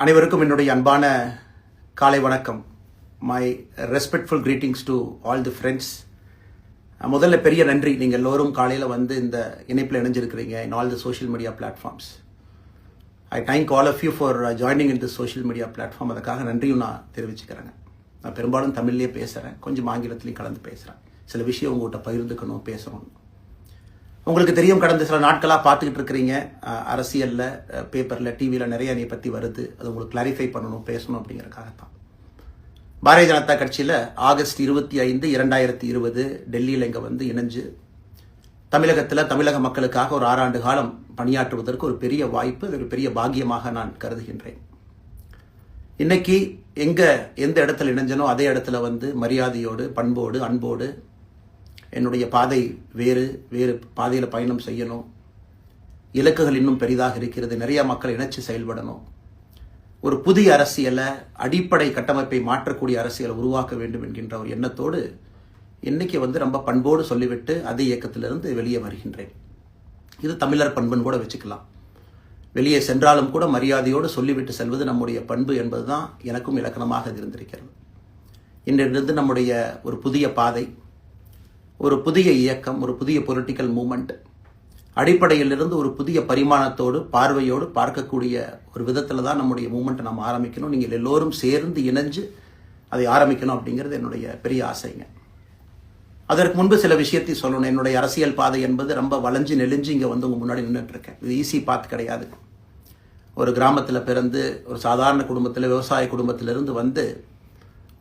அனைவருக்கும் என்னுடைய அன்பான காலை வணக்கம். My respectful greetings to all the friends. முதல்ல பெரிய நன்றி, நீங்கள் எல்லோரும் காலையில் வந்து இந்த இணைப்பில் இணைஞ்சிருக்கிறீங்க in all the social media platforms. I thank all of you for joining in the social media platform. அதுக்காக நன்றியும் நான் தெரிவிச்சுக்கிறேங்க. நான் பெரும்பாலும் தமிழ்லேயே பேசுகிறேன், கொஞ்சம் ஆங்கிலத்திலையும் கலந்து பேசுகிறேன். சில விஷயம் உங்கள்கிட்ட பகிர்ந்துக்கணும், பேசணும். உங்களுக்கு தெரியும், கடந்த சில நாட்களாக பார்த்துக்கிட்டு இருக்கிறீங்க, அரசியலில், பேப்பரில், டிவியில் நிறைய என்னை பற்றி வருது. அது உங்களுக்கு கிளாரிஃபை பண்ணணும், பேசணும் அப்படிங்கிறக்காகத்தான். பாரதிய ஜனதா கட்சியில் ஆகஸ்ட் 25, 2020 டெல்லியில் இங்கே வந்து இணைஞ்சு தமிழகத்தில் தமிழக மக்களுக்காக ஒரு 6 ஆண்டு காலம் பணியாற்றுவதற்கு ஒரு பெரிய வாய்ப்பு, ஒரு பெரிய பாக்கியமாக நான் கருதுகின்றேன். இன்னைக்கு எந்த இடத்துல இணைஞ்சனோ அதே இடத்துல வந்து மரியாதையோடு, பண்போடு, அன்போடு என்னுடைய பாதை வேறு பாதையில் பயணம் செய்யணும். இலக்குகள் இன்னும் பெரிதாக இருக்கிறது. நிறைய மக்கள் இணைச்சு செயல்படணும். ஒரு புதிய அரசியலை, அடிப்படை கட்டமைப்பை மாற்றக்கூடிய அரசியலை உருவாக்க வேண்டும் என்கின்ற ஒரு எண்ணத்தோடு இன்னைக்கு வந்து ரொம்ப பண்போடு சொல்லிவிட்டு அதே இயக்கத்திலிருந்து வெளியே வருகின்றேன். இது தமிழர் பண்புன்னு கூட வச்சுக்கலாம். வெளியே சென்றாலும் கூட மரியாதையோடு சொல்லிவிட்டு செல்வது நம்முடைய பண்பு என்பதுதான் எனக்கும் இலக்கணமாக இருந்திருக்கிறது. இன்றிலிருந்து நம்முடைய ஒரு புதிய பாதை, ஒரு புதிய இயக்கம், ஒரு புதிய பொலிட்டிக்கல் மூமெண்ட், அடிப்படையிலிருந்து ஒரு புதிய பரிமாணத்தோடு, பார்வையோடு பார்க்கக்கூடிய ஒரு விதத்தில் தான் நம்முடைய மூமெண்ட்டை நம்ம ஆரம்பிக்கணும். நீங்கள் எல்லோரும் சேர்ந்து இணைஞ்சு அதை ஆரம்பிக்கணும் அப்படிங்கிறது என்னுடைய பெரிய ஆசைங்க. அதற்கு முன்பு சில விஷயத்தை சொல்லணும். என்னுடைய அரசியல் பாதை என்பது ரொம்ப வளைஞ்சு நெளிஞ்சு இங்கே வந்து உங்கள் முன்னாடி நின்றுட்டு இருக்கேன். இது ஈஸி பாத் கிடையாது. ஒரு கிராமத்தில் பிறந்து ஒரு சாதாரண குடும்பத்தில், விவசாய குடும்பத்திலிருந்து வந்து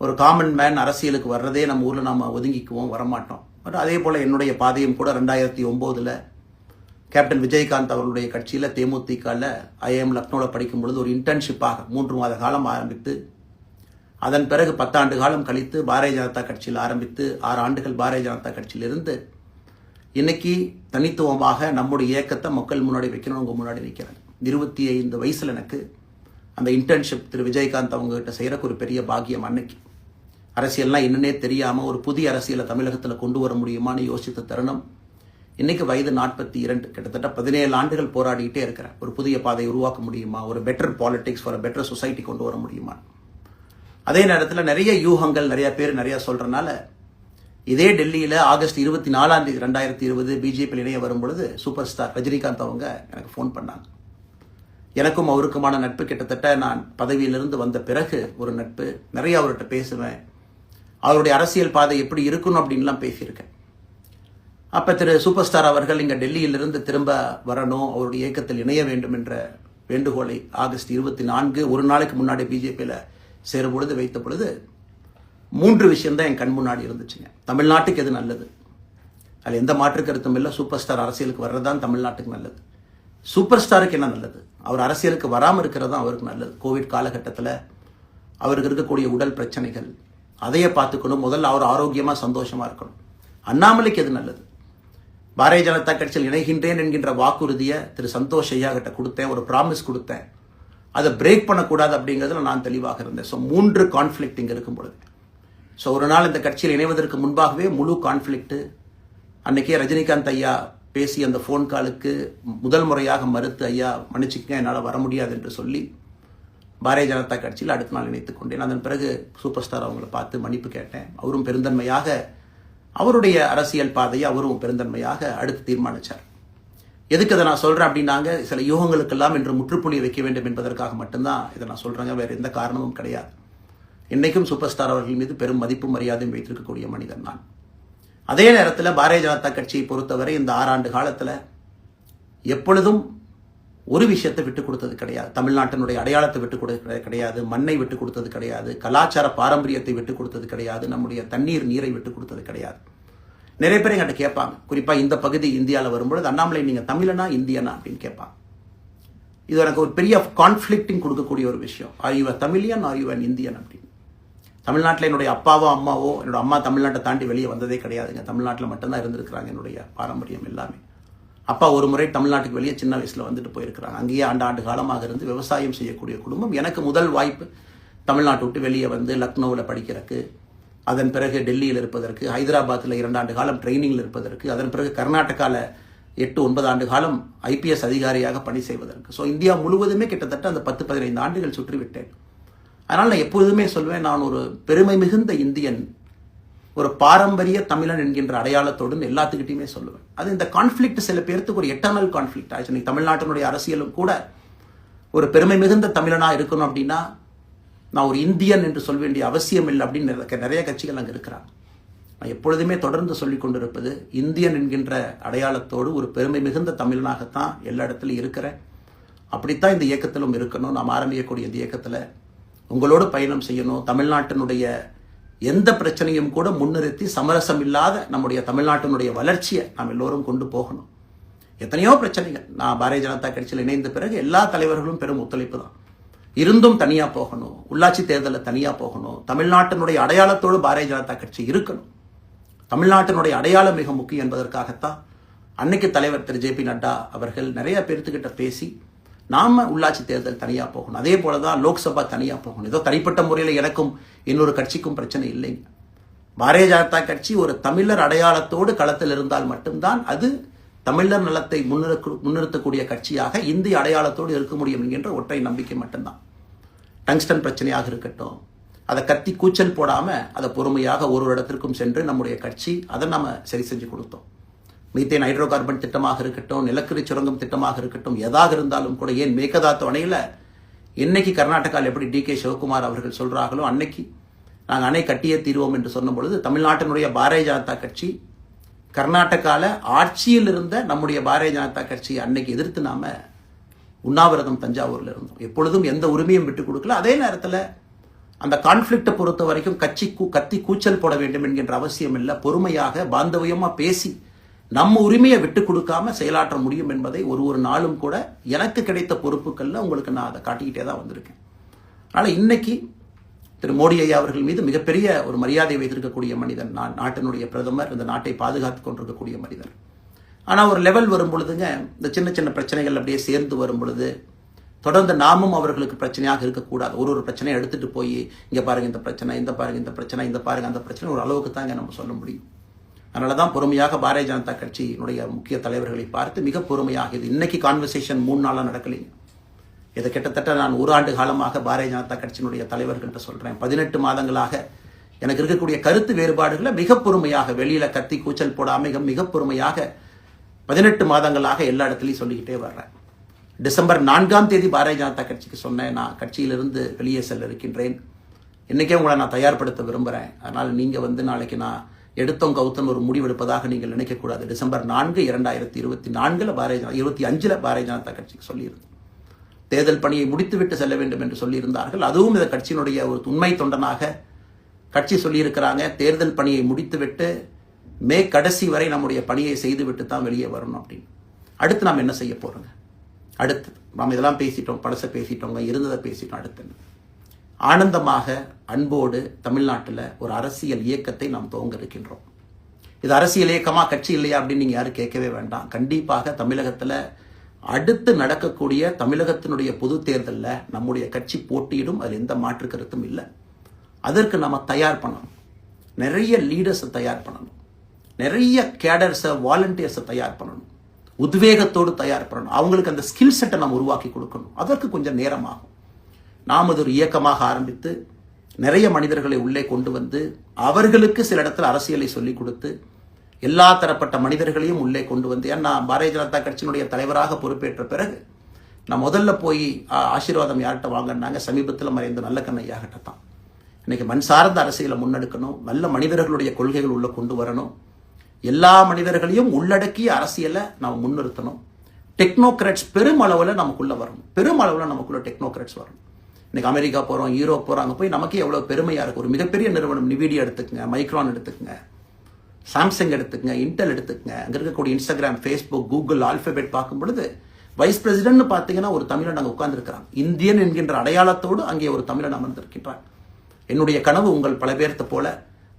ஒரு காமன் மேன் அரசியலுக்கு வர்றதே நம்ம ஊரில் நம்ம ஒதுங்கிக்குவோம், வரமாட்டோம். பட் அதே போல் என்னுடைய பாதையும் கூட 2009 கேப்டன் விஜயகாந்த் அவர்களுடைய கட்சியில் தேமுதிகவில் ஐஎம் லக்னோவில் படிக்கும் பொழுது ஒரு இன்டர்ன்ஷிப்பாக 3 மாத காலம் ஆரம்பித்து, அதன் பிறகு 10 ஆண்டு காலம் கழித்து பாரதிய ஜனதா கட்சியில் ஆரம்பித்து 6 ஆண்டுகள் பாரதிய ஜனதா கட்சியிலிருந்து இன்னைக்கு தனித்துவமாக நம்முடைய இயக்கத்தை மக்கள் முன்னாடி வைக்கணும். உங்கள் முன்னாடி நிற்கிறேன். 25 வயசில் எனக்கு அந்த இன்டர்ன்ஷிப் திரு விஜயகாந்த் அவங்ககிட்ட செய்கிறக்கு ஒரு பெரிய பாக்கியம். அன்னைக்கு அரசியல்லாம் என்னன்னே தெரியாமல் ஒரு புதிய அரசியலை தமிழகத்தில் கொண்டு வர முடியுமான்னு யோசித்த தருணம். இன்னைக்கு வயது 42, கிட்டத்தட்ட 17 ஆண்டுகள் போராடிக்கிட்டே இருக்கிறேன். ஒரு புதிய பாதையை உருவாக்க முடியுமா, ஒரு better politics for better society கொண்டு வர முடியுமா. அதே நேரத்தில் நிறைய யூகங்கள், நிறைய பேர் நிறைய சொல்றதுனால இதே டெல்லியில் ஆகஸ்ட் 24, 2020 பிஜேபி இணைய வரும் பொழுது சூப்பர் ஸ்டார் ரஜினிகாந்த் அவங்க எனக்கு ஃபோன் பண்ணாங்க. எனக்கும் அவருக்குமான நட்பு கிட்டத்தட்ட நான் பதவியிலிருந்து வந்த பிறகு ஒரு நட்பு. நிறைய அவர்கிட்ட பேசுவேன். அவருடைய அரசியல் பாதை எப்படி இருக்கணும் அப்படின்லாம் பேசியிருக்கேன். அப்போ திரு சூப்பர் ஸ்டார் அவர்கள் இங்கே டெல்லியிலிருந்து திரும்ப வரணும், அவருடைய இயக்கத்தில் இணைய வேண்டும் என்ற வேண்டுகோளை ஆகஸ்ட் 24 ஒரு நாளைக்கு முன்னாடி பிஜேபியில் சேரும் பொழுது வைத்த பொழுது 3 விஷயம்தான் என் கண் முன்னாடி இருந்துச்சுங்க. தமிழ்நாட்டுக்கு எது நல்லது, அதில் எந்த மாற்று கருத்தும் இல்லை. சூப்பர் ஸ்டார் அரசியலுக்கு வர்றதுதான் தமிழ்நாட்டுக்கு நல்லது. சூப்பர் ஸ்டாருக்கு என்ன நல்லது, அவர் அரசியலுக்கு வராமல் இருக்கிறது தான் அவருக்கு நல்லது. கோவிட் காலகட்டத்தில் அவருக்கு இருக்கக்கூடிய உடல் பிரச்சனைகள், அதையே பார்த்துக்கணும். முதல்ல அவர் ஆரோக்கியமாக சந்தோஷமாக இருக்கணும். அண்ணாமலைக்கு எது நல்லது, பாரதிய ஜனதா கட்சியில் இணைகின்றேன் என்கின்ற வாக்குறுதியை திரு சந்தோஷ் ஐயா கிட்ட கொடுத்தேன், ஒரு ப்ராமிஸ் கொடுத்தேன். அதை பிரேக் பண்ணக்கூடாது அப்படிங்கிறதுல நான் தெளிவாக இருந்தேன். ஸோ 3 கான்ஃப்ளிக்ட் இங்கே இருக்கும் பொழுது, ஸோ ஒரு நாள் இந்த கட்சியில் இணைவதற்கு முன்பாகவே முழு கான்ஃப்ளிக்ட். அன்னைக்கே ரஜினிகாந்த் ஐயா பேசி அந்த ஃபோன் காலுக்கு முதல் முறையாக மறுத்து, ஐயா மன்னிச்சுக்கங்க என்னால் வர முடியாது என்று சொல்லி பாரதிய ஜனதா கட்சியில் அடுத்த நாள் இணைத்துக் கொண்டேன். அதன் பிறகு சூப்பர் ஸ்டார் அவங்களை பார்த்து மன்னிப்பு கேட்டேன். அவரும் பெருந்தன்மையாக அவருடைய அரசியல் பாதையை அவரும் பெருந்தன்மையாக அடுத்து தீர்மானித்தார். எதுக்கு இதை நான் சொல்கிறேன் அப்படின்னாங்க, சில யூகங்களுக்கெல்லாம் இன்று முற்றுப்புள்ளி வைக்க வேண்டும் என்பதற்காக மட்டும்தான் இதை நான் சொல்கிறேங்க, வேறு எந்த காரணமும் கிடையாது. இன்றைக்கும் சூப்பர் ஸ்டார் அவர்கள் மீது பெரும் மதிப்பும் மரியாதையும் வைத்திருக்கக்கூடிய மனிதன் நான். அதே நேரத்தில் பாரதிய ஜனதா கட்சியை பொறுத்தவரை இந்த 6 ஆண்டு காலத்தில் எப்பொழுதும் ஒரு விஷயத்தை விட்டு கொடுத்தது கிடையாது. தமிழ்நாட்டினுடைய அடையாளத்தை விட்டு கொடுத்தது கிடையாது, மண்ணை விட்டு கொடுத்தது கிடையாது, கலாச்சார பாரம்பரியத்தை விட்டு கொடுத்தது கிடையாது, நம்முடைய நீரை விட்டு கொடுத்தது கிடையாது. நிறைய பேர் என்கிட்ட கேட்பாங்க, குறிப்பாக இந்த பகுதி இந்தியாவில் வரும்பொழுது, அண்ணாமலை நீங்கள் தமிழனா இந்தியனா அப்படின்னு கேட்பாங்க. இது எனக்கு ஒரு பெரிய கான்ஃப்ளிக்டிங் கொடுக்கக்கூடிய ஒரு விஷயம். Are you a Tamilian, are you an Indian அப்படின்னு. தமிழ்நாட்டில் என்னுடைய அப்பாவோ அம்மாவோ, என்னோட அம்மா தமிழ்நாட்டை தாண்டி வெளியே வந்ததே கிடையாதுங்க. தமிழ்நாட்டில் மட்டும்தான் இருந்திருக்கிறாங்க. என்னுடைய பாரம்பரியம் எல்லாமே. அப்பா ஒரு முறை தமிழ்நாட்டுக்கு வெளியே சின்ன வயசில் வந்துட்டு போயிருக்கிறாங்க. அங்கேயே ஆண்டு காலமாக இருந்து விவசாயம் செய்யக்கூடிய குடும்பம். எனக்கு முதல் வாய்ப்பு தமிழ்நாட்டை விட்டு வெளியே வந்து லக்னோவில் படிக்கிறதுக்கு, அதன் பிறகு டெல்லியில் இருப்பதற்கு, ஹைதராபாத்தில் 2 ஆண்டு காலம் ட்ரைனிங்கில் இருப்பதற்கு, அதன் பிறகு கர்நாடகாவில் 8-9 ஆண்டு காலம் IPS அதிகாரியாக பணி செய்வதற்கு. ஸோ இந்தியா முழுவதுமே கிட்டத்தட்ட அந்த 10-15 ஆண்டுகள் சுற்றிவிட்டேன். அதனால் நான் எப்பொழுதுமே சொல்வேன், நான் ஒரு பெருமை மிகுந்த இந்தியன், ஒரு பாரம்பரிய தமிழன் என்கின்ற அடையாளத்தோடு எல்லாத்துக்கிட்டையுமே சொல்லுவேன். அது இந்த கான்ஃப்ளிக்ட் சில பேருக்கு ஒரு எட்டர்னல் கான்ஃப்ளிக்ட் ஆச்சு. தமிழ்நாட்டினுடைய அரசியலும் கூட ஒரு பெருமை மிகுந்த தமிழனா இருக்கணும் அப்படின்னா நான் ஒரு இந்தியன் என்று சொல்ல வேண்டிய அவசியம் இல்லை அப்படின்னு நிறைய கட்சிகள் அங்கே இருக்கிறாங்க. நான் எப்பொழுதுமே தொடர்ந்து சொல்லிக் கொண்டிருப்பது, இந்தியன் என்கின்ற அடையாளத்தோடு ஒரு பெருமை மிகுந்த தமிழனாகத்தான் எல்லா இடத்துலையும் இருக்கிறேன். அப்படித்தான் இந்த இயக்கத்திலும் இருக்கணும். நாம் ஆரம்பிக்கக்கூடிய இந்த இயக்கத்தில் உங்களோடு பயணம் செய்யணும். தமிழ்நாட்டினுடைய எந்த பிரச்சனையும் கூட முன்னிறுத்தி சமரசம் இல்லாத நம்முடைய தமிழ்நாட்டினுடைய வளர்ச்சியை நாம் எல்லோரும் கொண்டு போகணும். எத்தனையோ பிரச்சனைகள். நான் பாரதிய ஜனதா கட்சியில் இணைந்த பிறகு எல்லா தலைவர்களும் பெரும் ஒத்துழைப்பு தான். இருந்தும் தனியாக போகணும், உள்ளாட்சி தேர்தலில் தனியாக போகணும், தமிழ்நாட்டினுடைய அடையாளத்தோடு பாரதிய ஜனதா கட்சி இருக்கணும். தமிழ்நாட்டினுடைய அடையாளம் மிக முக்கியம் என்பதற்காகத்தான் அன்னைக்கு தலைவர் திரு JP நட்டா அவர்கள் நிறைய பேர்த்துக்கிட்ட பேசி நாம உள்ளாட்சி தேர்தல் தனியாக போகணும், அதே போலதான் லோக்சபா தனியாக போகணும். ஏதோ தனிப்பட்ட முறையில் எனக்கும் இன்னொரு கட்சிக்கும் பிரச்சனை இல்லைங்க. பாரதிய ஜனதா கட்சி ஒரு தமிழர் அடையாளத்தோடு களத்தில் இருந்தால் மட்டும்தான் அது தமிழர் நலத்தை முன்னிறுத்தக்கூடிய கட்சியாக இந்திய அடையாளத்தோடு இருக்க முடியும் என்கின்ற ஒற்றை நம்பிக்கை மட்டும்தான். டங்ஸ்டன் பிரச்சனையாக இருக்கட்டும், அதை கத்தி கூச்சல் போடாம அதை பொறுமையாக ஒரு இடத்திற்கும் சென்று நம்முடைய கட்சி அதை நம்ம சரி செஞ்சு கொடுத்தோம். மீத்தேன் ஹைட்ரோ கார்பன் திட்டமாக இருக்கட்டும், நிலக்கரி சுரங்கம் திட்டமாக இருக்கட்டும், எதாக இருந்தாலும் கூட, ஏன் மேகதாத்து அணையில் இன்னைக்கு கர்நாடகாவில் எப்படி DK சிவகுமார் அவர்கள் சொல்றாங்களோ அன்னைக்கு நாங்கள் அணை கட்டியே தீர்வோம் என்று சொன்ன பொழுது தமிழ்நாட்டினுடைய பாரதிய ஜனதா கட்சி கர்நாடகாவில் ஆட்சியில் இருந்த நம்முடைய பாரதிய ஜனதா கட்சியை அன்னைக்கு எதிர்த்து நாம உண்ணாவிரதம் தஞ்சாவூர்ல இருந்தோம். எப்பொழுதும் எந்த உரிமையும் விட்டுக் கொடுக்கல. அதே நேரத்தில் அந்த கான்ஃப்ளிக்டை பொறுத்த வரைக்கும் கத்தி கூச்சல் போட வேண்டும் என்கின்ற அவசியம் இல்லை. பொறுமையாக பாந்தவியமா பேசி நம்ம உரிமையை விட்டுக் கொடுக்காம செயலாற்ற முடியும் என்பதை ஒரு நாளும் கூட எனக்கு கிடைத்த பொறுப்புகள்ல உங்களுக்கு நான் அதை காட்டிக்கிட்டே தான் வந்திருக்கேன். அதனால இன்னைக்கு திரு மோடி ஐயா அவர்கள் மீது மிகப்பெரிய ஒரு மரியாதை வைத்திருக்கக்கூடிய மனிதன். நாட்டினுடைய பிரதமர், இந்த நாட்டை பாதுகாத்துக் கொண்டிருக்கக்கூடிய மனிதர். ஆனால் ஒரு லெவல் வரும் பொழுதுங்க, இந்த சின்ன சின்ன பிரச்சனைகள் அப்படியே சேர்ந்து வரும் பொழுது தொடர்ந்து நாமும் அவர்களுக்கு பிரச்சனையாக இருக்கக்கூடாது. ஒரு பிரச்சனையை எடுத்துட்டு போய் இங்க பாருங்க இந்த பிரச்சனை, இந்த பாருங்க இந்த பிரச்சனை, இந்த பாருங்க அந்த பிரச்சனை, ஒரு அளவுக்கு தாங்க நம்ம சொல்ல முடியும். அதனாலதான் பொறுமையாக பாரதிய ஜனதா கட்சியினுடைய முக்கிய தலைவர்களை பார்த்து மிக பொறுமையாக, இது இன்னைக்கு கான்வர்சேஷன் 3 நாளா நடக்கலைங்க. இதை கிட்டத்தட்ட நான் 1 ஆண்டு காலமாக பாரதிய ஜனதா கட்சியினுடைய தலைவர்கள்ட்ட சொல்றேன். 18 மாதங்களாக எனக்கு இருக்கக்கூடிய கருத்து வேறுபாடுகளை மிக பொறுமையாக, வெளியில கத்தி கூச்சல் போடாம மிக பொறுமையாக 18 மாதங்களாக எல்லா இடத்துலையும் சொல்லிக்கிட்டே வர்றேன். டிசம்பர் 4ஆம் தேதி பாரதிய ஜனதா கட்சிக்கு சொன்னேன், நான் கட்சியிலிருந்து வெளியே செல்ல இருக்கின்றேன், இன்னைக்கே உங்களை நான் தயார்படுத்த விரும்புகிறேன். அதனால் நீங்கள் நாளைக்கு நான் எடுத்தோம் கவுத்தம் ஒரு முடிவெடுப்பதாக நீங்கள் நினைக்கக்கூடாது. டிசம்பர் 4, 2024 25 பாரதிய ஜனதா கட்சிக்கு சொல்லியிருந்தேன். தேர்தல் பணியை முடித்துவிட்டு செல்ல வேண்டும் என்று சொல்லியிருந்தார்கள். அதுவும் இந்த கட்சியினுடைய ஒரு உண்மை தொண்டனாக கட்சி சொல்லியிருக்கிறாங்க, தேர்தல் பணியை முடித்துவிட்டு மே கடைசி வரை நம்முடைய பணியை செய்துவிட்டு தான் வெளியே வரணும் அப்படின்னு. அடுத்து நாம் என்ன செய்ய போறோங்க? அடுத்து நாம் இதெல்லாம் பேசிட்டோம், பழசை பேசிட்டோங்க, இருந்ததை பேசிட்டோம். அடுத்து ஆனந்தமாக அன்போடு தமிழ்நாட்டில் ஒரு அரசியல் இயக்கத்தை நாம் துவங்க இருக்கின்றோம். இது அரசியல் இயக்கமா கட்சி இல்லையா அப்படின்னு நீங்க யாரும் கேட்கவே வேண்டாம். கண்டிப்பாக தமிழகத்தில் அடுத்து நடக்கக்கூடிய தமிழகத்தினுடைய பொது தேர்தலில் நம்முடைய கட்சி போட்டியிடும், அதில் எந்த மாற்று கருத்தும் இல்லை. அதற்கு நம்ம தயார் பண்ணணும், நிறைய லீடர்ஸை தயார் பண்ணணும், நிறைய கேடர்ஸை வாலண்டியர்ஸை தயார் பண்ணணும், உத்வேகத்தோடு தயார் பண்ணணும், அவங்களுக்கு அந்த ஸ்கில் செட்டை நம்ம உருவாக்கி கொடுக்கணும். அதற்கு கொஞ்சம் நேரமாகும். நாம் அது ஒரு இயக்கமாக ஆரம்பித்து நிறைய மனிதர்களை உள்ளே கொண்டு வந்து அவர்களுக்கு சில இடத்துல அரசியலை சொல்லிக் கொடுத்து எல்லா தரப்பட்ட மனிதர்களையும் உள்ளே கொண்டு வந்து, ஏன்னா பாரதிய ஜனதா கட்சியினுடைய தலைவராக பொறுப்பேற்ற பிறகு நான் முதல்ல போய் ஆசீர்வாதம் யார்கிட்ட வாங்கினாங்க, சமீபத்தில் மறைந்த நல்லக்கண்ணையா கிட்ட தான். இன்னைக்கு மண் சார்ந்த அரசியலை முன்னெடுக்கணும், நல்ல மனிதர்களுடைய கொள்கைகள் உள்ள கொண்டு வரணும், எல்லா மனிதர்களையும் உள்ளடக்கிய அரசியலை நாம் முன்னிறுத்தணும். டெக்னோக்ராட்ஸ் பெருமளவில் நமக்குள்ள வரணும், பெருமளவில் நமக்குள்ள டெக்னோக்ராட்ஸ் வரணும். இன்னைக்கு அமெரிக்கா போறோம், யூரோப் போறோம், அங்கே போய் நமக்கே எவ்வளவு பெருமையா இருக்கு. ஒரு மிகப்பெரிய நிறுவனம் நிவிடியா எடுத்துக்கங்க, மைக்ரான் எடுத்துக்கங்க, சாம்சங் எடுத்துக்கங்க, இன்டெல் எடுத்துக்கங்க, அங்க இருக்கக்கூடிய இன்ஸ்டாகிராம், ஃபேஸ்புக், கூகுள், ஆல்பபெட் பார்க்கும் பொழுது வைஸ் பிரசிடென்ட் பார்த்தீங்கன்னா ஒரு தமிழன் அங்கே உட்கார்ந்துருக்கிறான். இந்தியன் என்கின்ற அடையாளத்தோடு அங்கே ஒரு தமிழன் அமர்ந்திருக்கின்றான். என்னுடைய கனவு உங்கள் பல பேர்த்த போல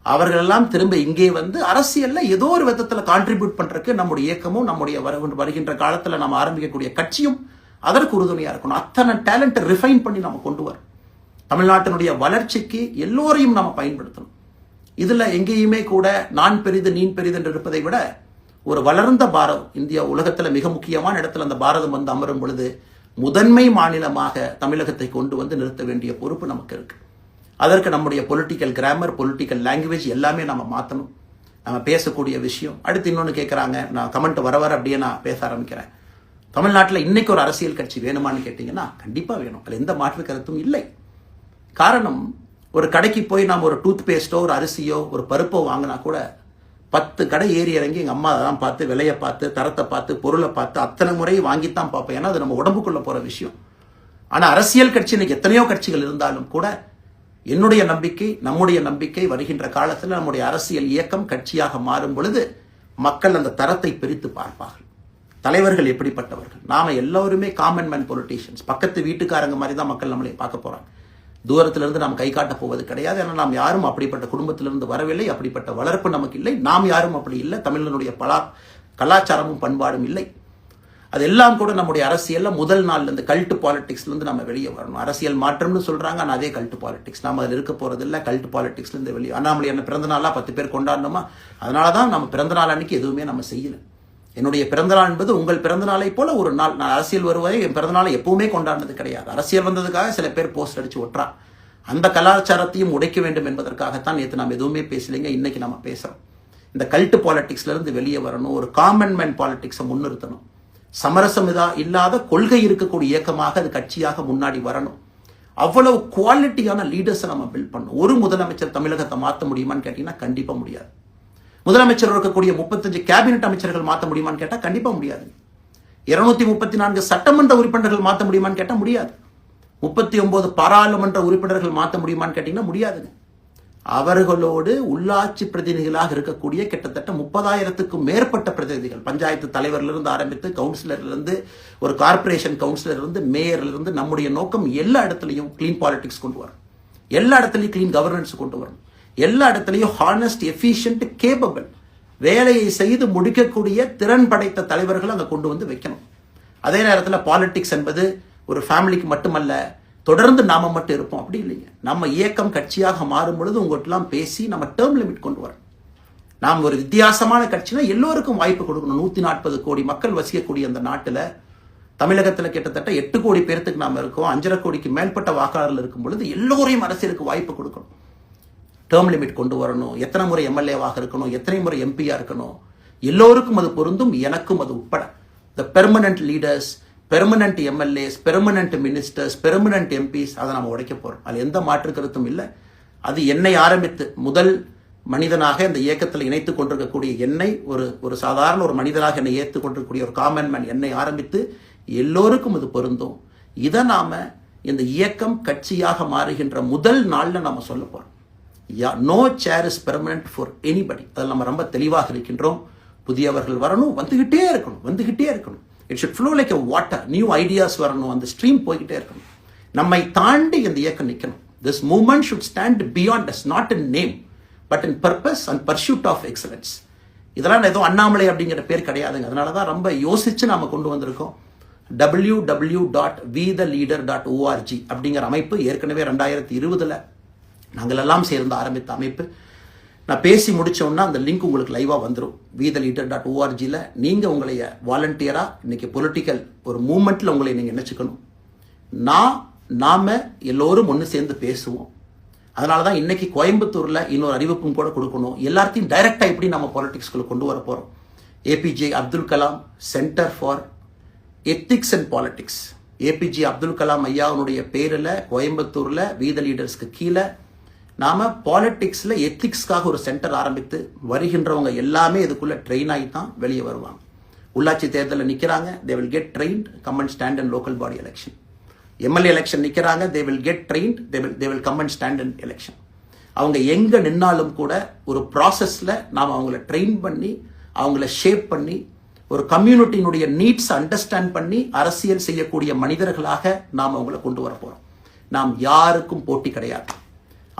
அவர்கள் எல்லாம் திரும்ப இங்கே வந்து அரசியல்ல ஏதோ ஒரு விதத்துல கான்ட்ரிபியூட் பண்றதுக்கு நம்முடைய இயக்கமும் நம்முடைய வருகின்ற காலத்துல நம்ம ஆரம்பிக்கக்கூடிய கட்சியும் அதற்கு உறுதுணையா இருக்கணும். அத்தனை டேலண்ட் ரிஃபைன் பண்ணி நம்ம கொண்டு வரும். தமிழ்நாட்டினுடைய வளர்ச்சிக்கு எல்லோரையும் நம்ம பயன்படுத்தணும். இதுல எங்கேயுமே கூட நான் பெரிது நீ பெரிது என்று இருப்பதை விட ஒரு வளர்ந்த பாரதம், இந்தியா உலகத்தில் மிக முக்கியமான இடத்துல அந்த பாரதம் வந்து அமரும் பொழுது முதன்மை மாநிலமாக தமிழகத்தை கொண்டு வந்து நிறுத்த வேண்டிய பொறுப்பு நமக்கு இருக்கு. அதற்கு நம்முடைய பொலிட்டிக்கல் கிராமர், பொலிட்டிக்கல் லாங்குவேஜ் எல்லாமே நம்ம மாற்றணும். நம்ம பேசக்கூடிய விஷயம். அடுத்து இன்னொன்று கேட்குறாங்க, நான் கமெண்ட் வர அப்படியே நான் பேச ஆரம்பிக்கிறேன். தமிழ்நாட்டில் இன்னைக்கு ஒரு அரசியல் கட்சி வேணுமான்னு கேட்டிங்கன்னா கண்டிப்பாக வேணும். அதில் எந்த மாற்று கருத்தும் இல்லை. காரணம், ஒரு கடைக்கு போய் நாம் ஒரு டூத் பேஸ்ட்டோ ஒரு அரிசியோ ஒரு பருப்போ வாங்கினா கூட 10 கடை ஏறி இறங்கி எங்கள் அம்மா அதெல்லாம் பார்த்து, விலையை பார்த்து, தரத்தை பார்த்து, பொருளை பார்த்து அத்தனை முறை வாங்கித்தான் பார்ப்பேன். ஏன்னா அது நம்ம உடம்புக்குள்ள போகிற விஷயம். ஆனால் அரசியல் கட்சி இன்னைக்கு எத்தனையோ கட்சிகள் இருந்தாலும் கூட என்னுடைய நம்பிக்கை, நம்முடைய நம்பிக்கை, வருகின்ற காலத்தில் நம்முடைய அரசியல் இயக்கம் கட்சியாக மாறும் பொழுது மக்கள் அந்த தரத்தை பிரித்து பார்ப்பார்கள். தலைவர்கள் எப்படிப்பட்டவர்கள்? நாம எல்லோருமே காமன் மேன் பொலிட்டீஷியன்ஸ். பக்கத்து வீட்டுக்காரங்க மாதிரி தான் மக்கள் நம்மளை பார்க்க போறாங்க. தூரத்திலிருந்து நாம் கை காட்ட போவது கிடையாது. ஏன்னா நாம் யாரும் அப்படிப்பட்ட குடும்பத்திலிருந்து வரவில்லை, அப்படிப்பட்ட வளர்ப்பு நமக்கு இல்லை, நாம் யாரும் அப்படி இல்லை, தமிழனுடைய கலாச்சாரமும் பண்பாடும் இல்லை. அதெல்லாம் கூட நம்முடைய அரசியல்ல முதல் நாள்ல இருந்து கல்ட் பாலிடிக்ஸ்ல இருந்து நம்ம வெளியே வரணும். அரசியல் மாற்றம்னு சொல்றாங்க, ஆனால் அதே கல்ட் பாலிடிக்ஸ். நாம அதில் இருக்க போறது இல்லை. கல்ட் பாலிடிக்ஸ்ல இருந்து வெளியே. அண்ணாமலை என்ன பிறந்த நாளா 10 பேர் கொண்டாடணுமா? அதனாலதான் நம்ம பிறந்த நாள் அன்னைக்கு எதுவுமே நம்ம செய்யல. என்னுடைய பிறந்தநாள் என்பது உங்கள் பிறந்தநாளை போல ஒரு நாள். நான் அரசியல் வருவதை என் பிறந்தநாளை எப்பவுமே கொண்டாடினது கிடையாது. அரசியல் வந்ததுக்காக சில பேர் போஸ்ட் அடிச்சு ஒட்டுறா. அந்த கலாச்சாரத்தையும் உடைக்க வேண்டும் என்பதற்காகத்தான் நேற்று நாம் எதுவுமே பேசலைங்க. இன்னைக்கு நம்ம பேசுறோம். இந்த கல்ட் பாலிடிக்ஸ்ல இருந்து வெளியே வரணும். ஒரு காமன் மேன் பாலிடிக்ஸை முன்னிறுத்தணும். சமரசம் இல்லாத கொள்கை இருக்கக்கூடிய இயக்கமாக அது கட்சியாக முன்னாடி வரணும். அவ்வளவு குவாலிட்டியான லீடர்ஸை நம்ம பில்ட் பண்ணணும். ஒரு முதலமைச்சர் தமிழகத்தை மாற்ற முடியுமான்னு கேட்டீங்கன்னா கண்டிப்பா முடியாது. முதலமைச்சர் இருக்கக்கூடிய 35 கேபினெட் அமைச்சர்கள் மாற்ற முடியுமான்னு கேட்டால் கண்டிப்பாக முடியாது. 234 சட்டமன்ற உறுப்பினர்கள் மாற்ற முடியுமான்னு கேட்டால் முடியாது. 39 பாராளுமன்ற உறுப்பினர்கள் மாற்ற முடியுமான்னு கேட்டீங்கன்னா முடியாதுங்க. அவர்களோடு உள்ளாட்சி பிரதிநிதிகளாக இருக்கக்கூடிய கிட்டத்தட்ட 30,000க்கும் மேற்பட்ட பிரதிநிதிகள், பஞ்சாயத்து தலைவரிலிருந்து ஆரம்பித்து கவுன்சிலர்லேருந்து, ஒரு கார்பரேஷன் கவுன்சிலர்லேருந்து, மேயர்லேருந்து, நம்முடைய நோக்கம் எல்லா இடத்துலையும் கிளீன் பாலிடிக்ஸ் கொண்டு வரணும். எல்லா இடத்துலையும் கிளீன் கவர்னன்ஸ் கொண்டு வரணும். எல்லா இடத்துலையும் ஹானஸ்ட், எஃபிஷியன்ட், கேப்பபிள், வேலையை செய்து முடிக்கக்கூடிய திறன் படைத்த தலைவர்கள் அங்கே கொண்டு வந்து வைக்கணும். அதே நேரத்தில் பாலிடிக்ஸ் என்பது ஒரு ஃபேமிலிக்கு மட்டுமல்ல, தொடர்ந்து நாம மட்டும் இருப்போம் அப்படி இல்லைங்க. நம்ம இயக்கம் கட்சியாக மாறும் பொழுது உங்கள்கிட்டலாம் பேசி நம்ம டேர்ம் லிமிட் கொண்டு வரணும். நாம் ஒரு வித்தியாசமான கட்சினா எல்லோருக்கும் வாய்ப்பு கொடுக்கணும். 140 கோடி மக்கள் வசிக்கக்கூடிய அந்த நாட்டில், தமிழகத்தில் கிட்டத்தட்ட 8 கோடி பேர்த்துக்கு நாம் இருக்கோம். 5.5 கோடிக்கு மேற்பட்ட வாக்காளர்கள் இருக்கும் பொழுது எல்லோரையும் அரசியலுக்கு வாய்ப்பு கொடுக்கணும். டேர்ம் லிமிட் கொண்டு வரணும். எத்தனை முறை எம்எல்ஏவாக இருக்கணும், எத்தனை முறை எம்பியா இருக்கணும், எல்லோருக்கும் அது பொருந்தும், எனக்கும் அது உட்பட. The permanent leaders, permanent MLAs, permanent ministers, permanent MPs, அதை நம்ம உடைக்க போறோம். அது எந்த மாற்று கருத்தும் இல்லை. அது என்னை ஆரம்பித்து முதல் மனிதனாக இந்த இயக்கத்தில் இணைத்துக் கொண்டிருக்கக்கூடிய என்னை, ஒரு சாதாரண ஒரு மனிதனாக என்னை ஏற்றுக் கொண்டிருக்கக்கூடிய ஒரு காமன் மேன் என்னை ஆரம்பித்து எல்லோருக்கும் அது பொருந்தும். இதை நாம இந்த இயக்கம் கட்சியாக மாறுகின்ற முதல் நாள்ல நாம சொல்ல போறோம். No chair is permanent for anybody. அதில் நம்ம ரொம்ப தெளிவாக இருக்கின்றோம். புதியவர்கள் வரணும், வந்துகிட்டே இருக்கணும். It should flow like a water. New ideas வரணும், அந்த ஸ்ட்ரீம் போய்கிட்டே இருக்கணும். நம்மை தாண்டி இந்த இயக்கம் நிற்கணும். This movement should stand beyond us, not in name but in purpose and pursuit of excellence. இதெல்லாம் ஏதோ அண்ணாமலை அப்படிங்கிற பேர் கிடையாதுங்க. அதனால தான் ரொம்ப யோசிச்சு நாம கொண்டு வந்திருக்கோம். www.vetheleader.org அப்படிங்கிற அமைப்பு ஏற்கனவே 2020 நாங்கள் எல்லாம் சேர்ந்து ஆரம்பித்த அமைப்பு. நான் பேசி முடிச்சோன்னா அந்த லிங்க் உங்களுக்கு லைவாக வந்துடும். vetheleader.org நீங்கள் உங்களைய வாலண்டியராக இன்னைக்கு பொலிட்டிக்கல் ஒரு மூமெண்ட்டில் உங்களை நீங்கள் நினச்சிக்கணும். நாம எல்லோரும் ஒன்று சேர்ந்து பேசுவோம். அதனால தான் இன்னைக்கு கோயம்புத்தூரில் இன்னொரு அறிவிப்பும் கூட கொடுக்கணும். எல்லாத்தையும் டைரக்டாக எப்படி நம்ம பாலிடிக்ஸ்குள்ள கொண்டு வர போகிறோம். APJ Abdul Kalam center for ethics and politics, APJ Abdul Kalam ஐயாவுடைய பேரில் கோயம்புத்தூரில் வீத லீடர்ஸ்க்கு கீழே நாம பாலிடிக்ஸ்ல எத்திக்ஸ்க்காக ஒரு சென்டர் ஆரம்பித்து வருகின்றவங்க எல்லாமே இதுக்குள்ள ட்ரெயின் ஆகி தான் வெளியே வருவாங்க. உள்ளாட்சி தேர்தலில் நிற்கிறாங்க, they will get trained, come and stand in local body election. MLA election நிற்கிறாங்க, they will get trained, they will come and stand in election. அவங்க எங்க நின்னாலும் கூட ஒரு ப்ராசஸ்ல நாம் அவங்கள ட்ரெயின் பண்ணி, அவங்கள ஷேப் பண்ணி, ஒரு கம்யூனிட்டியினுடைய நீட்ஸ் அண்டர்ஸ்டாண்ட் பண்ணி அரசியல் செய்யக்கூடிய மனிதர்களாக நாம் அவங்கள கொண்டு வர போறோம். நாம் யாருக்கும் போட்டி கிடையாது.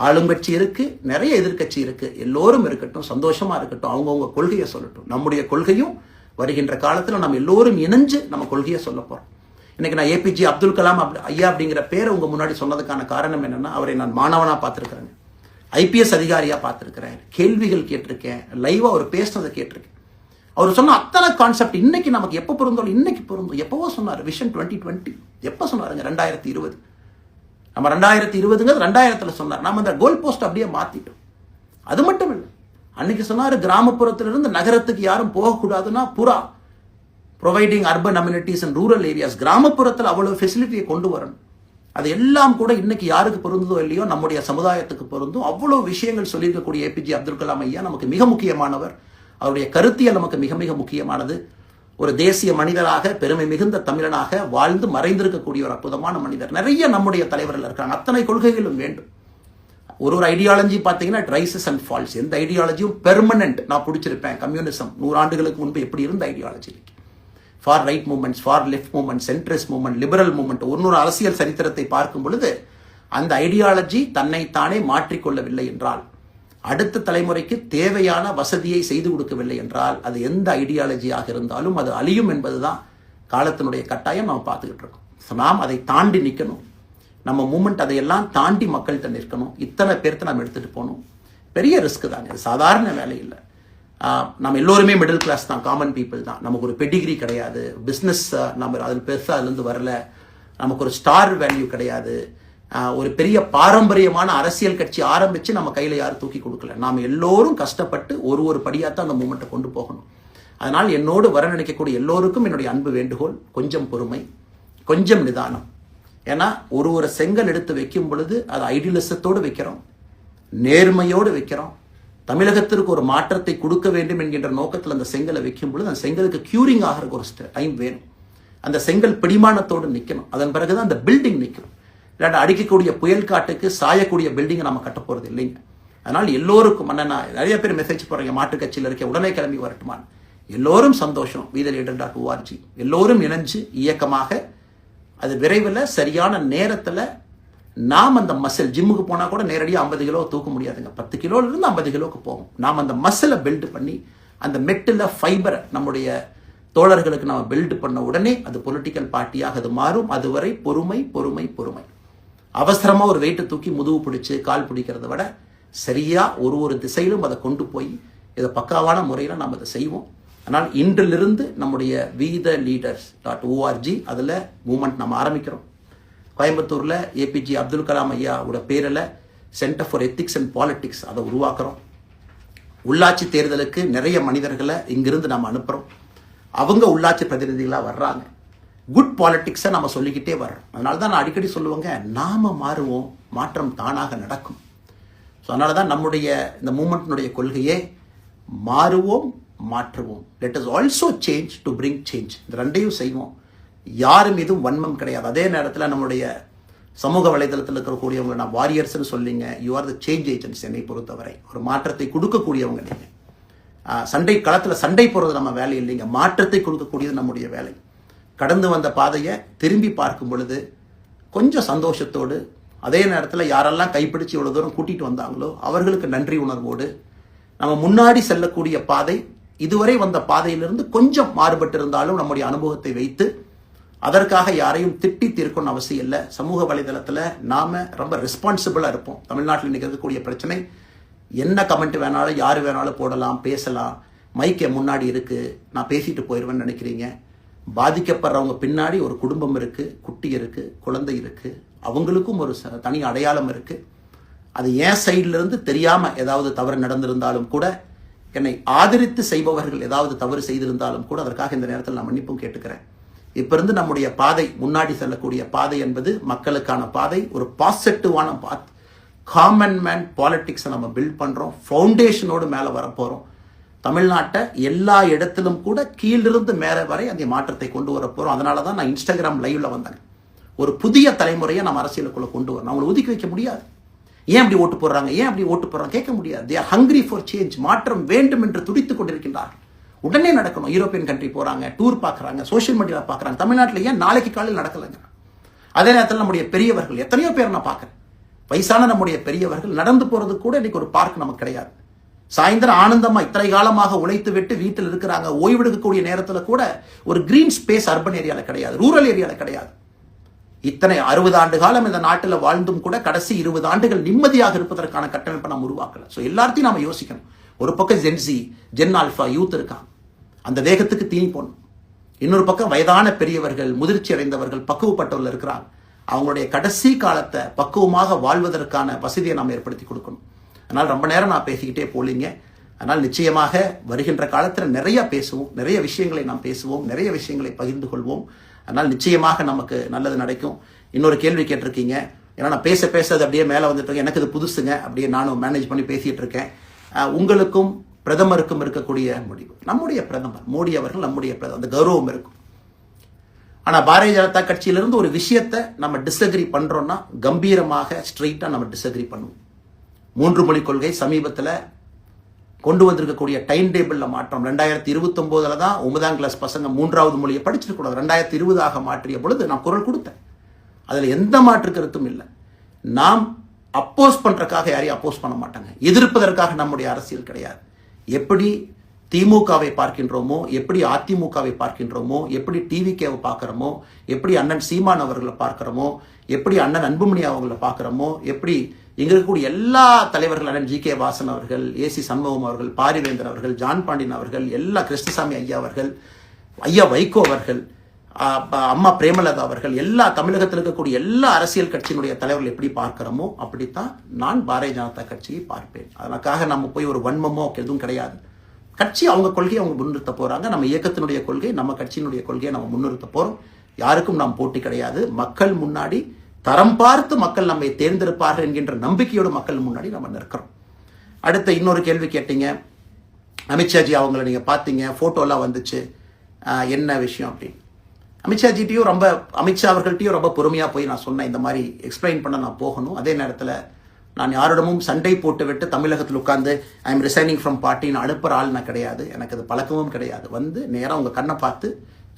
ஆளுங்கட்சி இருக்கு, நிறைய எதிர்கட்சி இருக்கு, எல்லோரும் இருக்கட்டும், சந்தோஷமா இருக்கட்டும், அவங்கவுங்க கொள்கையை சொல்லட்டும். நம்முடைய கொள்கையும் வருகின்ற காலத்தில் நம்ம எல்லோரும் இணைஞ்சு நம்ம கொள்கையை சொல்ல போறோம். இன்னைக்கு நான் ஏபிஜே அப்துல் கலாம் ஐயா அப்படிங்கிற பேரை உங்க முன்னாடி சொன்னதுக்கான காரணம் என்னன்னா, அவரை நான் மாணவனா பார்த்திருக்கிறேன், ஐபிஎஸ் அதிகாரியா பார்த்திருக்கிறேன், கேள்விகள் கேட்டிருக்கேன், லைவா அவர் பேசினதை கேட்டிருக்கேன். அவர் சொன்ன அத்தனை கான்செப்ட் இன்னைக்கு நமக்கு எப்போ பொருந்தோம், இன்னைக்கு பொருந்தும். எப்பவோ சொன்னார் விஷன் 2020, எப்போ சொன்னாருங்க? 2020. நம்ம 2020ங்கிறது 2000த்துல சொன்னார். நம்ம அந்த கோல் போஸ்ட் அப்படியே மாத்திட்டோம். அது மட்டும் இல்லை, அன்னைக்கு சொன்னாரு கிராமப்புறத்திலிருந்து நகரத்துக்கு யாரும் போகக்கூடாதுன்னா புறா providing urban amenities and rural areas, கிராமப்புறத்தில் அவ்வளவு ஃபெசிலிட்டியை கொண்டு வரணும். அது எல்லாம் கூட இன்னைக்கு யாருக்கு பொருந்ததோ இல்லையோ நம்முடைய சமுதாயத்துக்கு பொருந்தும். அவ்வளவு விஷயங்கள் சொல்லியிருக்கக்கூடிய ஏபிஜே அப்துல் கலாம் ஐயா நமக்கு மிக முக்கியமானவர். அவருடைய கருத்தியல் நமக்கு மிக மிக முக்கியமானது. ஒரு தேசிய மனிதராக, பெருமை மிகுந்த தமிழனாக வாழ்ந்து மறைந்திருக்கக்கூடிய ஒரு அற்புதமான மனிதர். நிறைய நம்முடைய தலைவர்கள் இருக்காங்க. அத்தனை கொள்கைகளும் வேண்டும். ஒரு ஐடியாலஜி பார்த்தீங்கன்னா இட் ரைசஸ் அண்ட் ஃபால்ஸ். எந்த ஐடியாலஜியும் பெர்மனன்ட் நான் பிடிச்சிருப்பேன். கம்யூனிசம் 100 ஆண்டுகளுக்கு முன்பு எப்படி இருந்த ideology, for right movements, for left movement, centrist movement, liberal movement, ஒரு அரசியல் சரித்திரத்தை பார்க்கும் பொழுது அந்த ஐடியாலஜி தன்னைத்தானே மாற்றிக்கொள்ளவில்லை என்றால், அடுத்த தலைமுறைக்கு தேவையான வசதியை செய்து கொடுக்கவில்லை என்றால், அது எந்த ஐடியாலஜியாக இருந்தாலும் அது அழியும் என்பதுதான் காலத்தினுடைய கட்டாயம். நாம் பார்த்துக்கிட்டு இருக்கோம். நாம் அதை தாண்டி நிற்கணும். நம்ம மூமெண்ட் அதையெல்லாம் தாண்டி மக்கள்கிட்ட நிற்கணும். இத்தனை பேர்த்த நம்ம எடுத்துட்டு போகணும். பெரிய ரிஸ்க் தாங்க, இது சாதாரண வேலை இல்லை. நம்ம எல்லோருமே மிடில் கிளாஸ் தான், காமன் பீப்புள் தான். நமக்கு ஒரு பெடிகிரி கிடையாது, பிஸ்னஸ் நம்ம அதில் பெருசாக அதுலேருந்து வரல, நமக்கு ஒரு ஸ்டார் வேல்யூ கிடையாது, ஒரு பெரிய பாரம்பரியமான அரசியல் கட்சி ஆரம்பித்து நம்ம கையில் யாரும் தூக்கி கொடுக்கல. நாம் எல்லோரும் கஷ்டப்பட்டு ஒரு படியாக தான் அந்த மூமெண்ட்டை கொண்டு போகணும். அதனால் என்னோடு வர நினைக்கக்கூடிய எல்லோருக்கும் என்னுடைய அன்பு வேண்டுகோள், கொஞ்சம் பொறுமை, கொஞ்சம் நிதானம். ஏன்னா ஒரு செங்கல் எடுத்து வைக்கும் பொழுது அது ஐடியலிசத்தோடு வைக்கிறோம், நேர்மையோடு வைக்கிறோம். தமிழகத்திற்கு ஒரு மாற்றத்தை கொடுக்க வேண்டும் என்கின்ற நோக்கத்தில் அந்த செங்கலை வைக்கும் பொழுது அந்த செங்கலுக்கு கியூரிங் ஆகிறதுக்கு ஒரு டைம் வேணும். அந்த செங்கல் பிடிமானத்தோடு நிற்கணும். அதன் பிறகுதான் அந்த பில்டிங் நிற்கும். இல்லாட்ட அடிக்கக்கூடிய புயல் காட்டுக்கு சாயக்கூடிய பில்டிங்கை நம்ம கட்ட போகிறது இல்லைங்க. அதனால் எல்லோருக்கும் நிறைய பேர் மெசேஜ் போடுறீங்க, மாற்றுக் கட்சியில் இருக்க உடனே கிளம்பி வரட்டுமான். எல்லோரும் சந்தோஷம். wetheLeader.org எல்லோரும் இணைஞ்சு இயக்கமாக அது விரைவில் சரியான நேரத்தில் நாம் அந்த மசில், ஜிம்முக்கு போனால் கூட நேரடியாக 50 கிலோ தூக்க முடியாதுங்க, 10 கிலோலேருந்து 50 கிலோக்கு போகும். நாம் அந்த மசிலை பில்டு பண்ணி அந்த மெட்டில் ஃபைபரை நம்முடைய தோழர்களுக்கு நம்ம பில்டு பண்ண உடனே அது பொலிட்டிக்கல் பார்ட்டியாக அது மாறும். அதுவரை பொறுமை பொறுமை பொறுமை. அவசரமாக ஒரு வெயிட்டை தூக்கி முதுகு பிடிச்சி கால் பிடிக்கிறத விட சரியாக ஒரு திசையிலும் அதை கொண்டு போய் இதை பக்காவான முறையில் நம்ம அதை செய்வோம். ஆனால் இன்றிலிருந்து நம்முடைய wetheLeaders.org அதில் மூமெண்ட் நம்ம ஆரம்பிக்கிறோம். கோயம்புத்தூரில் ஏபிஜே அப்துல் கலாம் ஐயாவோட பேரில் centre for ethics and politics அதை உருவாக்குறோம். உள்ளாட்சி தேர்தலுக்கு நிறைய மனிதர்களை இங்கிருந்து நம்ம அனுப்புகிறோம். அவங்க உள்ளாட்சி பிரதிநிதிகளாக வர்றாங்க. குட் பாலிட்டிக்ஸை நம்ம சொல்லிக்கிட்டே வர்றோம். அதனால தான் நான் அடிக்கடி சொல்லுவாங்க, நாம மாறுவோம், மாற்றம் தானாக நடக்கும். ஸோ அதனால தான் நம்முடைய இந்த மூமெண்ட்டினுடைய கொள்கையே மாறுவோம், மாற்றுவோம். Let us also change to bring change. இந்த ரெண்டையும் செய்வோம். யாரும் மீதும் வன்மம் கிடையாது. அதே நேரத்தில் நம்முடைய சமூக வலைதளத்தில் இருக்கக்கூடியவங்க நான் வாரியர்ஸ்ன்னு சொல்லிங்க, you are the change agents. என்னை பொறுத்தவரை ஒரு மாற்றத்தை கொடுக்கக்கூடியவங்க நீங்கள். சண்டை களத்தில் சண்டை போடுறது நம்ம வேலை இல்லைங்க, மாற்றத்தை கொடுக்கக்கூடியது நம்முடைய வேலை. கடந்து வந்த பாதையை திரும்பி பார்க்கும் பொழுது கொஞ்சம் சந்தோஷத்தோடு, அதே நேரத்தில் யாரெல்லாம் கைப்பிடிச்சு இவ்வளோ தூரம் கூட்டிகிட்டு வந்தாங்களோ அவர்களுக்கு நன்றி உணர்வோடு, நம்ம முன்னாடி செல்லக்கூடிய பாதை இதுவரை வந்த பாதையிலிருந்து கொஞ்சம் மாறுபட்டு இருந்தாலும் நம்முடைய அனுபவத்தை வைத்து அதற்காக யாரையும் திட்டி தீர்க்கணும்னு அவசியம் இல்லை. சமூக வலைதளத்தில் நாம் ரொம்ப ரெஸ்பான்சிபிளாக இருப்போம். தமிழ்நாட்டில் இன்றைக்கி இருக்கக்கூடிய பிரச்சனை, என்ன கமெண்ட் வேணாலும் யார் வேணாலும் போடலாம், பேசலாம், மைக்கை முன்னாடி இருக்குது, நான் பேசிட்டு போயிடுவேன்னு நினைக்கிறீங்க. பாதிக்கப்படுறவங்க பின்னாடி ஒரு குடும்பம் இருக்குது, குட்டி இருக்குது, குழந்தை இருக்குது, அவங்களுக்கும் ஒரு தனி அடையாளம் இருக்குது. அது என் சைட்லேருந்து தெரியாமல் ஏதாவது தவறு நடந்திருந்தாலும் கூட, என்னை ஆதரித்து செய்பவர்கள் ஏதாவது தவறு செய்திருந்தாலும் கூட அதற்காக இந்த நேரத்தில் நான் மன்னிப்பும் கேட்டுக்கிறேன். இப்போ இருந்து நம்முடைய பாதை, முன்னாடி செல்லக்கூடிய பாதை என்பது மக்களுக்கான பாதை, ஒரு பாசிட்டிவான பாத். காமன் மேன் பாலிட்டிக்ஸை நம்ம பில்ட் பண்ணுறோம். ஃபவுண்டேஷனோடு மேலே வரப்போகிறோம். தமிழ்நாட்டை எல்லா இடத்திலும் கூட கீழிருந்து மேலே வரை அந்த மாற்றத்தை கொண்டு வர போகிறோம். அதனால தான் நான் இன்ஸ்டாகிராம் லைவ்ல வந்தேன். ஒரு புதிய தலைமுறையை நம்ம அரசியலுக்குள்ள கொண்டு வரணும். அவங்களை ஒதுக்கி வைக்க முடியாது. ஏன் அப்படி ஓட்டு போடுறாங்க, ஏன் அப்படி ஓட்டு போடுறாங்க கேட்க முடியாது. They are hungry for change. மாற்றம் வேண்டும் என்று துடித்துக் கொண்டிருக்கின்றார்கள். உடனே நடக்கணும். யூரோப்பியன் கண்ட்ரி போகிறாங்க, டூர் பார்க்குறாங்க, சோஷியல் மீடியாவில் பார்க்குறாங்க. தமிழ்நாட்டில் ஏன் நாளைக்கு காலையில் நடக்கலைங்க? அதே நேரத்தில் நம்முடைய பெரியவர்கள் எத்தனையோ பேர் நான் பார்க்குறேன். வயசான நம்முடைய பெரியவர்கள் நடந்து போகிறது கூட இன்னைக்கு ஒரு பார்க் நமக்கு கிடையாது. சாயந்தரம் ஆனந்தமாக இத்தனை காலமாக உழைத்து விட்டு வீட்டில் இருக்கிறாங்க. ஓய்வெடுக்கக்கூடிய நேரத்தில் கூட ஒரு கிரீன் ஸ்பேஸ் அர்பன் ஏரியாவில் கிடையாது, ரூரல் ஏரியாவில் கிடையாது. இத்தனை 60 ஆண்டு காலம் இந்த நாட்டில் வாழ்ந்தும் கூட கடைசி 20 ஆண்டுகள் நிம்மதியாக இருப்பதற்கான கட்டமைப்பை நம்ம உருவாக்கல. ஸோ எல்லாத்தையும் நாம யோசிக்கணும். ஒரு பக்கம் ஜென்சி, ஜென் ஆல்ஃபா யூத் இருக்காங்க. அந்த வேகத்துக்கு தீனி போடணும். இன்னொரு பக்கம் வயதான பெரியவர்கள், முதிர்ச்சி அடைந்தவர்கள், பக்குவப்பட்டவர்கள் இருக்கிறாங்க. அவங்களுடைய கடைசி காலத்தை பக்குவமாக வாழ்வதற்கான வசதியை நாம் ஏற்படுத்தி கொடுக்கணும். அதனால் ரொம்ப நேரம் நான் பேசிக்கிட்டே போலீங்க. அதனால் நிச்சயமாக வருகின்ற காலத்தில் நிறைய பேசுவோம், நிறைய விஷயங்களை நாம் பேசுவோம், நிறைய விஷயங்களை பகிர்ந்து கொள்வோம். அதனால் நிச்சயமாக நமக்கு நல்லது நடக்கும். இன்னொரு கேள்வி கேட்டிருக்கீங்க, ஏன்னா நான் பேச அது அப்படியே மேலே வந்துட்டு இருக்கேன், எனக்கு இது புதுசுங்க, அப்படியே நானும் மேனேஜ் பண்ணி பேசிட்டு இருக்கேன். உங்களுக்கும் பிரதமருக்கும் இருக்கக்கூடிய முடிவு, நம்முடைய பிரதமர் மோடி அவர்கள் நம்முடைய பிரதமர், அந்த கௌரவம் இருக்கும். ஆனால் பாரதிய ஜனதா கட்சியிலிருந்து ஒரு விஷயத்தை நம்ம டிஸ்அக்ரி பண்றோம்னா கம்பீரமாக ஸ்ட்ரெயிட்டாக நம்ம டிஸ்அக்ரி பண்ணுவோம். 3 மொழி கொள்கை சமீபத்தில் கொண்டு வந்திருக்கக்கூடிய டைம் டேபிள்ல மாற்றம் 2029 தான் 9ஆம் கிளாஸ் பசங்க 3வது மொழியை படிச்சிருக்கூடாது, 2020 மாற்றிய பொழுது நான் குரல் கொடுத்தேன். அதில் எந்த மாற்று கருத்தும் இல்லை. நாம் அப்போஸ் பண்றதுக்காக யாரையும் அப்போஸ் பண்ண மாட்டாங்க, எதிர்ப்பதற்காக நம்முடைய அரசியல் கிடையாது. எப்படி திமுகவை பார்க்கின்றோமோ, எப்படி அதிமுகவை பார்க்கின்றோமோ, எப்படி டிவிகேவை பார்க்கிறோமோ, எப்படி அண்ணன் சீமான் அவர்களை பார்க்கிறோமோ, எப்படி அண்ணன் அன்புமணி அவர்களை பார்க்கிறோமோ, எப்படி இங்க இருக்கக்கூடிய எல்லா தலைவர்கள், அண்ணன் ஜி.கே. வாசன் அவர்கள், ஏசி சண்முகம் அவர்கள், பாரிவேந்தர் அவர்கள், ஜான் பாண்டியன் அவர்கள், எல்லா கிருஷ்ணசாமி ஐயா அவர்கள், ஐயா வைகோ அவர்கள், அம்மா பிரேமலதா அவர்கள், எல்லா தமிழகத்தில் இருக்கக்கூடிய எல்லா அரசியல் கட்சியினுடைய தலைவர்கள் எப்படி பார்க்கிறோமோ அப்படித்தான் நான் பாரதிய ஜனதா கட்சியை பார்ப்பேன். அதற்காக நம்ம போய் ஒரு வன்மமோ எதுவும் கிடையாது. கட்சி அவங்க கொள்கையை அவங்க முன்னிறுத்த போறாங்க. நம்ம இயக்கத்தினுடைய கொள்கை, நம்ம கட்சியினுடைய கொள்கையை நம்ம முன்னிறுத்த போறோம். யாருக்கும் நாம் போட்டி கிடையாது. மக்கள் முன்னாடி தரம் பார்த்து மக்கள் நம்மை தேர்ந்தெடுப்பார்கள் என்கின்ற நம்பிக்கையோடு மக்கள் முன்னாடி நம்ம நிற்கிறோம். அடுத்த இன்னொரு கேள்வி கேட்டீங்க, அமித்ஷாஜி அவங்கள நீங்க பார்த்தீங்க, போட்டோலாம் வந்துச்சு, என்ன விஷயம் அப்படின்னு. அமித்ஷா அவர்கள்ட்டையும் ரொம்ப பொறுமையா போய் நான் சொன்னேன், இந்த மாதிரி எக்ஸ்பிளைன் பண்ண நான் போகணும். அதே நேரத்தில் நான் யாரிடமும் சண்டை போட்டு விட்டு தமிழகத்தில் உட்கார்ந்து ஐ எம் ரிசைனிங் ஃப்ரம் பார்ட்டின்னு அனுப்புற ஆள் நான் கிடையாது. எனக்கு அது பழக்கமும் கிடையாது. வந்து நேரம் உங்க கண்ணை பார்த்து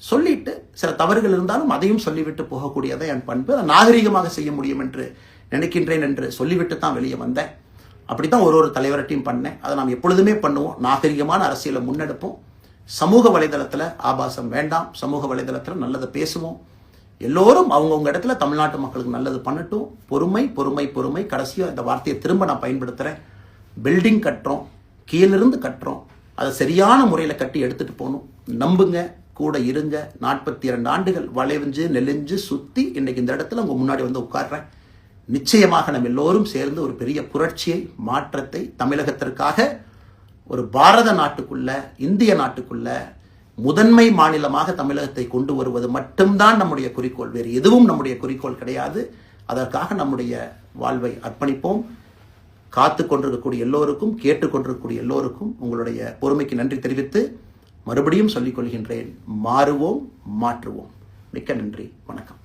சொல்லிட்டு, சில தவறுகள் இருந்தாலும் அதையும் சொல்லிவிட்டு போகக்கூடியதை என் பண்பு. அதை நாகரிகமாக செய்ய முடியும் என்று நினைக்கின்றேன் என்று சொல்லிவிட்டு தான் வெளியே வந்தேன். அப்படித்தான் ஒரு தலைவர்கிட்டையும் பண்ணேன். அதை நாம் எப்பொழுதுமே பண்ணுவோம். நாகரிகமான அரசியலை முன்னெடுப்போம். சமூக வலைதளத்தில் ஆபாசம் வேண்டாம். சமூக வலைதளத்தில் நல்லதை பேசுவோம். எல்லோரும் அவங்கவுங்க இடத்துல தமிழ்நாட்டு மக்களுக்கு நல்லது பண்ணட்டும். பொறுமை பொறுமை பொறுமை. கடைசியாக இந்த வார்த்தையை திரும்ப நான் பயன்படுத்துகிறேன். பில்டிங் கட்டுறோம், கீழிருந்து கட்டுறோம், அதை சரியான முறையில் கட்டி எடுத்துட்டு போகணும். நம்புங்க, கூட இருங்க. 42 ஆண்டுகள் வளைவிஞ்சு நெலிஞ்சு சுற்றி இன்னைக்கு இந்த இடத்துல உங்க முன்னாடி வந்து உட்கார்றேன். நிச்சயமாக நம்ம எல்லோரும் சேர்ந்து ஒரு பெரிய புரட்சியை, மாற்றத்தை தமிழகத்திற்காக, ஒரு பாரத நாட்டுக்குள்ள, இந்திய நாட்டுக்குள்ள முதன்மை மாநிலமாக தமிழகத்தை கொண்டு வருவது மட்டும்தான் நம்முடைய குறிக்கோள். வேறு எதுவும் நம்முடைய குறிக்கோள் கிடையாது. அதற்காக நம்முடைய வாழ்வை அர்ப்பணிப்போம். காத்து கொண்டிருக்கக்கூடிய எல்லோருக்கும், கேட்டுக்கொண்டிருக்கக்கூடிய எல்லோருக்கும் உங்களுடைய பொறுமைக்கு நன்றி தெரிவித்து மறுபடியும் சொல்லிக் கொள்கின்றேன். மாறுவோம், மாற்றுவோம். மிக்க நன்றி. வணக்கம்.